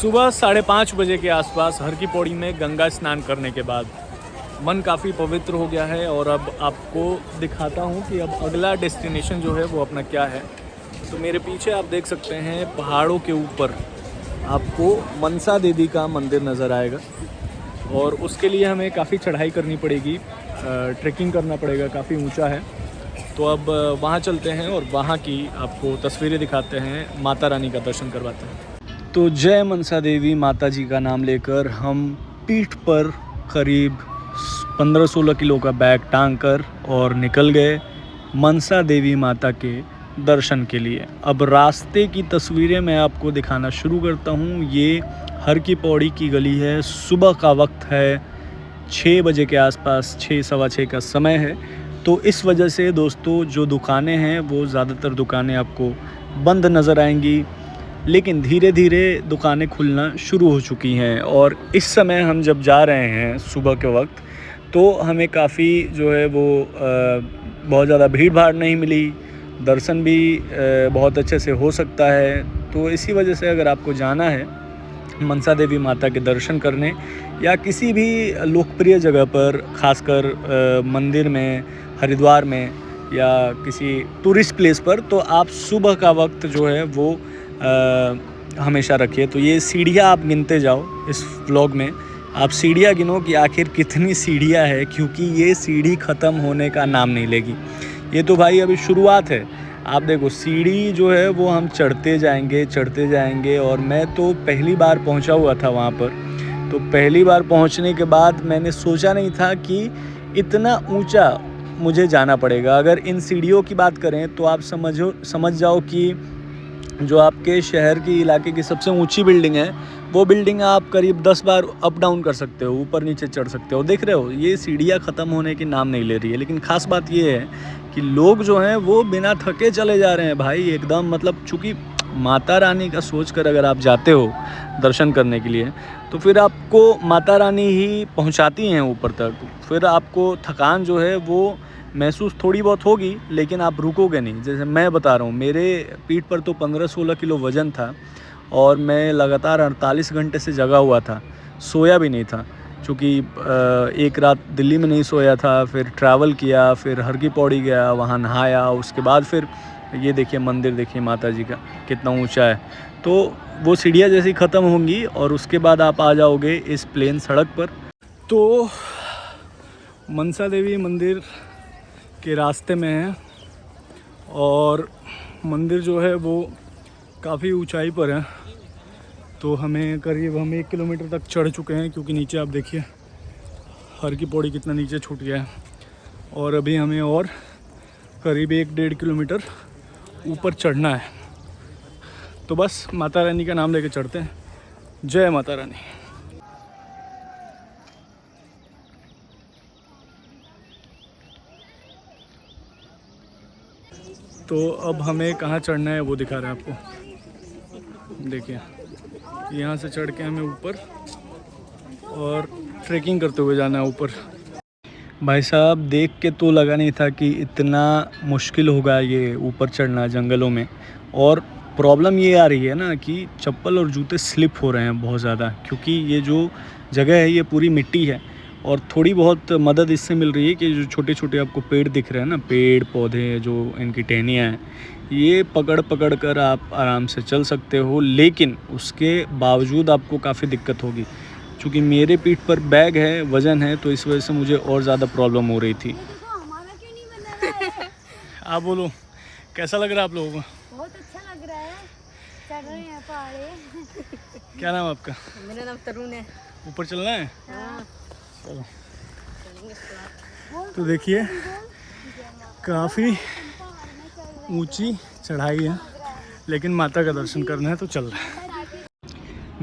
सुबह 5:30 बजे के आसपास हर की पौड़ी में गंगा स्नान करने के बाद मन काफ़ी पवित्र हो गया है और अब आपको दिखाता हूँ कि अब अगला डेस्टिनेशन जो है वो अपना क्या है। तो मेरे पीछे आप देख सकते हैं पहाड़ों के ऊपर आपको मनसा देवी का मंदिर नज़र आएगा और उसके लिए हमें काफ़ी चढ़ाई करनी पड़ेगी, ट्रैकिंग करना पड़ेगा, काफ़ी ऊंचा है। तो अब वहाँ चलते हैं और वहाँ की आपको तस्वीरें दिखाते हैं, माता रानी का दर्शन करवाते हैं। तो जय मनसा देवी माता जी का नाम लेकर हम पीठ पर करीब 15-16 किलो का बैग टांग कर और निकल गए मनसा देवी माता के दर्शन के लिए। अब रास्ते की तस्वीरें मैं आपको दिखाना शुरू करता हूँ। ये हर की पौड़ी की गली है, सुबह का वक्त है, 6 बजे के आसपास, 6 सवा 6 का समय है। तो इस वजह से दोस्तों जो दुकानें हैं वो ज़्यादातर दुकानें आपको बंद नज़र आएंगी, लेकिन धीरे धीरे दुकानें खुलना शुरू हो चुकी हैं। और इस समय हम जब जा रहे हैं सुबह के वक्त तो हमें काफ़ी जो है वो बहुत ज़्यादा भीड़ भाड़ नहीं मिली, दर्शन भी बहुत अच्छे से हो सकता है। तो इसी वजह से अगर आपको जाना है मनसा देवी माता के दर्शन करने या किसी भी लोकप्रिय जगह पर, खासकर मंदिर में, हरिद्वार में या किसी टूरिस्ट प्लेस पर, तो आप सुबह का वक्त जो है वो हमेशा रखिए। तो ये सीढ़ियाँ आप गिनते जाओ, इस व्लॉग में आप सीढ़ियाँ गिनो कि आखिर कितनी सीढ़ियाँ है, क्योंकि ये सीढ़ी ख़त्म होने का नाम नहीं लेगी। ये तो भाई अभी शुरुआत है। आप देखो सीढ़ी जो है वो हम चढ़ते जाएंगे। और मैं तो पहली बार पहुंचा हुआ था वहाँ पर। तो पहली बार पहुंचने के बाद मैंने सोचा नहीं था कि इतना ऊंचा मुझे जाना पड़ेगा। अगर इन सीढ़ियों की बात करें तो आप समझ जाओ कि जो आपके शहर की इलाके की सबसे ऊंची बिल्डिंग है, वो बिल्डिंग आप करीब 10 बार अप डाउन कर सकते हो, ऊपर नीचे चढ़ सकते हो। देख रहे हो ये सीढ़ियाँ ख़त्म होने की नाम नहीं ले रही है। लेकिन ख़ास बात ये है कि लोग जो हैं वो बिना थके चले जा रहे हैं भाई, एकदम। मतलब चूँकि माता रानी का सोच कर अगर आप जाते हो दर्शन करने के लिए तो फिर आपको माता रानी ही पहुंचाती हैं ऊपर तक। फिर आपको थकान जो है वो महसूस थोड़ी बहुत होगी, लेकिन आप रुकोगे नहीं। जैसे मैं बता रहा हूँ, मेरे पीठ पर तो 15-16 किलो वज़न था और मैं लगातार 48 घंटे से जगा हुआ था, सोया भी नहीं था। चूँकि एक रात दिल्ली में नहीं सोया था, फिर ट्रैवल किया, फिर हर की पौड़ी गया, वहाँ नहाया, उसके बाद फिर ये देखिए मंदिर देखिए माता जी का कितना ऊंचा है। तो वो सीढ़ियाँ जैसी ख़त्म होंगी और उसके बाद आप आ जाओगे इस प्लेन सड़क पर। तो मनसा देवी मंदिर के रास्ते में है और मंदिर जो है वो काफ़ी ऊंचाई पर है। तो हम 1 किलोमीटर तक चढ़ चुके हैं, क्योंकि नीचे आप देखिए हर की पौड़ी कितना नीचे छूट गया है। और अभी हमें और करीब 1-1.5 किलोमीटर ऊपर चढ़ना है। तो बस माता रानी का नाम लेके चढ़ते हैं। जय माता रानी। तो अब हमें कहाँ चढ़ना है वो दिखा रहे हैं आपको। देखिए यहाँ से चढ़ के हमें ऊपर और ट्रैकिंग करते हुए जाना है ऊपर। भाई साहब देख के तो लगा नहीं था कि इतना मुश्किल होगा ये ऊपर चढ़ना जंगलों में। और प्रॉब्लम ये आ रही है ना कि चप्पल और जूते स्लिप हो रहे हैं बहुत ज़्यादा, क्योंकि ये जो जगह है ये पूरी मिट्टी है। और थोड़ी बहुत मदद इससे मिल रही है कि जो छोटे छोटे आपको पेड़ दिख रहे हैं ना, पेड़ पौधे जो इनकी टहनियाँ हैं, ये पकड़ कर आप आराम से चल सकते हो। लेकिन उसके बावजूद आपको काफ़ी दिक्कत होगी, क्योंकि मेरे पीठ पर बैग है, वज़न है, तो इस वजह से मुझे और ज़्यादा प्रॉब्लम हो रही थी। आप बोलो कैसा लग रहा है आप लोगों को? बहुत अच्छा लग रहा है, चढ़ रहे हैं पहाड़े। क्या नाम है आपका? मेरा नाम तरुण है। ऊपर चलना है? हाँ। चलो। तो देखिए काफ़ी ऊंची चढ़ाई है, लेकिन माता का दर्शन करना है तो चल रहा है।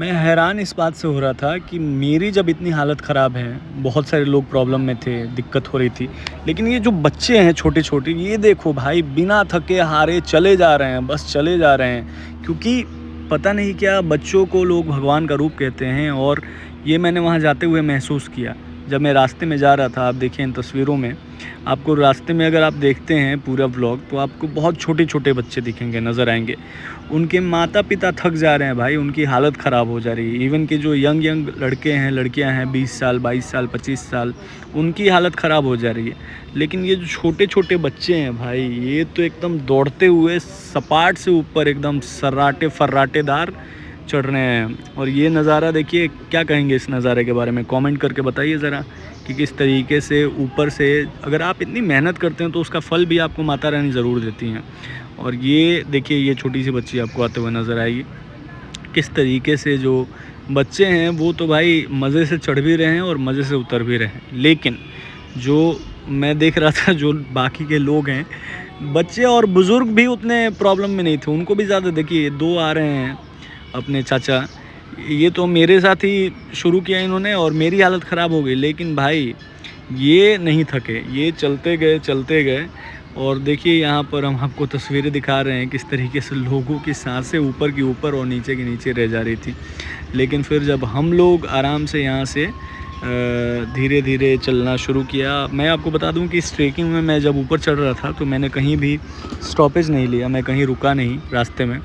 मैं हैरान इस बात से हो रहा था कि मेरी जब इतनी हालत ख़राब है, बहुत सारे लोग प्रॉब्लम में थे, दिक्कत हो रही थी, लेकिन ये जो बच्चे हैं छोटे छोटे, ये देखो भाई बिना थके हारे चले जा रहे हैं, बस चले जा रहे हैं। क्योंकि पता नहीं क्या बच्चों को लोग भगवान का रूप कहते हैं। और ये मैंने वहाँ जाते हुए महसूस किया। जब मैं रास्ते में जा रहा था, आप देखिए इन तस्वीरों में, आपको रास्ते में अगर आप देखते हैं पूरा व्लॉग तो आपको बहुत छोटे छोटे बच्चे दिखेंगे, नज़र आएंगे। उनके माता पिता थक जा रहे हैं भाई, उनकी हालत ख़राब हो जा रही है। इवन कि जो यंग लड़के हैं, लड़कियां हैं, 20 साल 22 साल 25 साल, उनकी हालत ख़राब हो जा रही है। लेकिन ये जो छोटे छोटे बच्चे हैं भाई, ये तो एकदम दौड़ते हुए सपाट से ऊपर एकदम फर्राटेदार चढ़ रहे हैं। और ये नज़ारा देखिए, क्या कहेंगे इस नज़ारे के बारे में, कमेंट करके बताइए ज़रा कि किस तरीके से ऊपर से अगर आप इतनी मेहनत करते हैं तो उसका फल भी आपको माता रानी ज़रूर देती हैं। और ये देखिए, ये छोटी सी बच्ची आपको आते हुए नज़र आएगी। किस तरीके से जो बच्चे हैं वो तो भाई मज़े से चढ़ भी रहे हैं और मज़े से उतर भी रहे हैं। लेकिन जो मैं देख रहा था, जो बाकी के लोग हैं, बच्चे और बुज़ुर्ग भी उतने प्रॉब्लम में नहीं थे, उनको भी ज़्यादा, देखिए 2 आ रहे हैं अपने चाचा, ये तो मेरे साथ ही शुरू किया इन्होंने और मेरी हालत ख़राब हो गई। लेकिन भाई ये नहीं थके, ये चलते गए। और देखिए यहाँ पर हम आपको तस्वीरें दिखा रहे हैं किस तरीके से लोगों की सांसें ऊपर की ऊपर और नीचे की नीचे रह जा रही थी। लेकिन फिर जब हम लोग आराम से यहाँ से धीरे धीरे चलना शुरू किया, मैं आपको बता दूं कि इस ट्रेकिंग में मैं जब ऊपर चढ़ रहा था तो मैंने कहीं भी स्टॉपेज नहीं लिया, मैं कहीं रुका नहीं रास्ते में।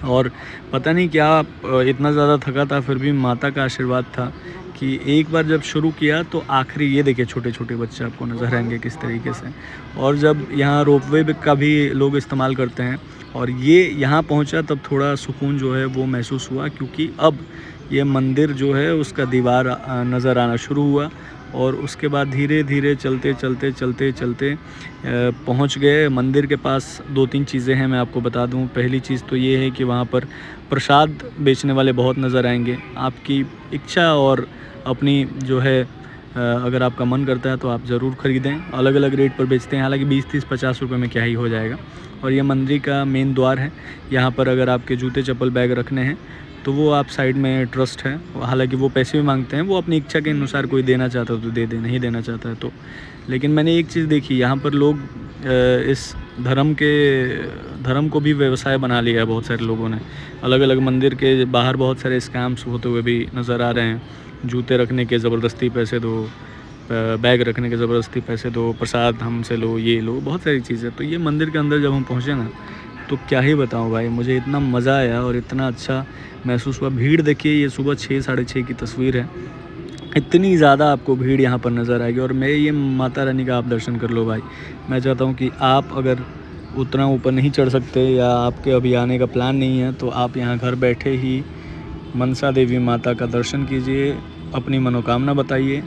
और पता नहीं क्या इतना ज़्यादा थका था, फिर भी माता का आशीर्वाद था कि एक बार जब शुरू किया तो आखिरी, ये देखिए छोटे छोटे बच्चे आपको नज़र आएंगे किस तरीके से। और जब यहाँ रोपवे का भी लोग इस्तेमाल करते हैं और ये यहाँ पहुँचा तब थोड़ा सुकून जो है वो महसूस हुआ, क्योंकि अब ये मंदिर जो है उसका दीवार नज़र आना शुरू हुआ। और उसके बाद धीरे धीरे चलते पहुंच गए मंदिर के पास। 2-3 चीज़ें हैं मैं आपको बता दूं। पहली चीज़ तो ये है कि वहाँ पर प्रसाद बेचने वाले बहुत नज़र आएंगे। आपकी इच्छा और अपनी जो है अगर आपका मन करता है तो आप ज़रूर ख़रीदें। अलग अलग रेट पर बेचते हैं, हालांकि 20, 30, 50 रुपये में क्या ही हो जाएगा। और ये मंदिर का मेन द्वार है। यहाँ पर अगर आपके जूते चप्पल बैग रखने हैं तो वो आप साइड में ट्रस्ट है, हालांकि वो पैसे भी मांगते हैं, वो अपनी इच्छा के अनुसार, कोई देना चाहता है तो दे दे, नहीं देना चाहता है तो। लेकिन मैंने एक चीज़ देखी, यहाँ पर लोग इस धर्म को भी व्यवसाय बना लिया है बहुत सारे लोगों ने। अलग अलग मंदिर के बाहर बहुत सारे स्कैम्स होते हुए भी नज़र आ रहे हैं। जूते रखने के ज़बरदस्ती पैसे दो, बैग रखने के ज़बरदस्ती पैसे दो, प्रसाद हमसे लो, ये लो, बहुत सारी चीज़ें। तो ये मंदिर के अंदर जब हम पहुँचे ना तो क्या ही बताऊँ भाई, मुझे इतना मज़ा आया और इतना अच्छा महसूस हुआ। भीड़ देखिए, ये सुबह 6, 6:30 की तस्वीर है। इतनी ज़्यादा आपको भीड़ यहाँ पर नज़र आएगी। और मैं ये माता रानी का आप दर्शन कर लो भाई। मैं चाहता हूँ कि आप अगर उतना ऊपर नहीं चढ़ सकते या आपके अभी आने का प्लान नहीं है तो आप यहाँ घर बैठे ही मनसा देवी माता का दर्शन कीजिए, अपनी मनोकामना बताइए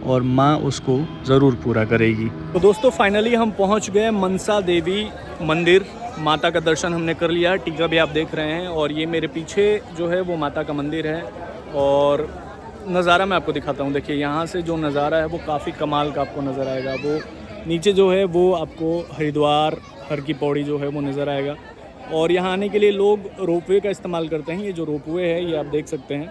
और माँ उसको ज़रूर पूरा करेगी। तो दोस्तों फाइनली हम पहुँच गए मनसा देवी मंदिर। माता का दर्शन हमने कर लिया, टीका भी आप देख रहे हैं। और ये मेरे पीछे जो है वो माता का मंदिर है। और नज़ारा मैं आपको दिखाता हूँ। देखिए यहाँ से जो नज़ारा है वो काफ़ी कमाल का आपको नज़र आएगा। वो नीचे जो है वो आपको हरिद्वार, हर की पौड़ी जो है वो नज़र आएगा। और यहाँ आने के लिए लोग रोपवे का इस्तेमाल करते हैं। ये जो रोपवे है ये आप देख सकते हैं।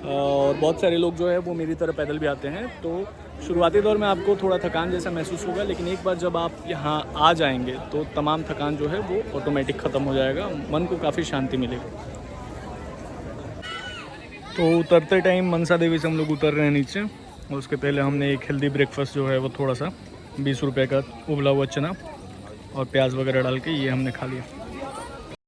और बहुत सारे लोग जो है वो मेरी तरह पैदल भी आते हैं। तो शुरुआती दौर में आपको थोड़ा थकान जैसा महसूस होगा, लेकिन एक बार जब आप यहाँ आ जाएंगे तो तमाम थकान जो है वो ऑटोमेटिक ख़त्म हो जाएगा, मन को काफ़ी शांति मिलेगी। तो उतरते टाइम मनसा देवी से हम लोग उतर रहे हैं नीचे। और उसके पहले हमने एक हेल्दी ब्रेकफास्ट जो है वो थोड़ा सा 20 रुपये का उबला हुआ चना और प्याज वगैरह डाल के ये हमने खा लिया।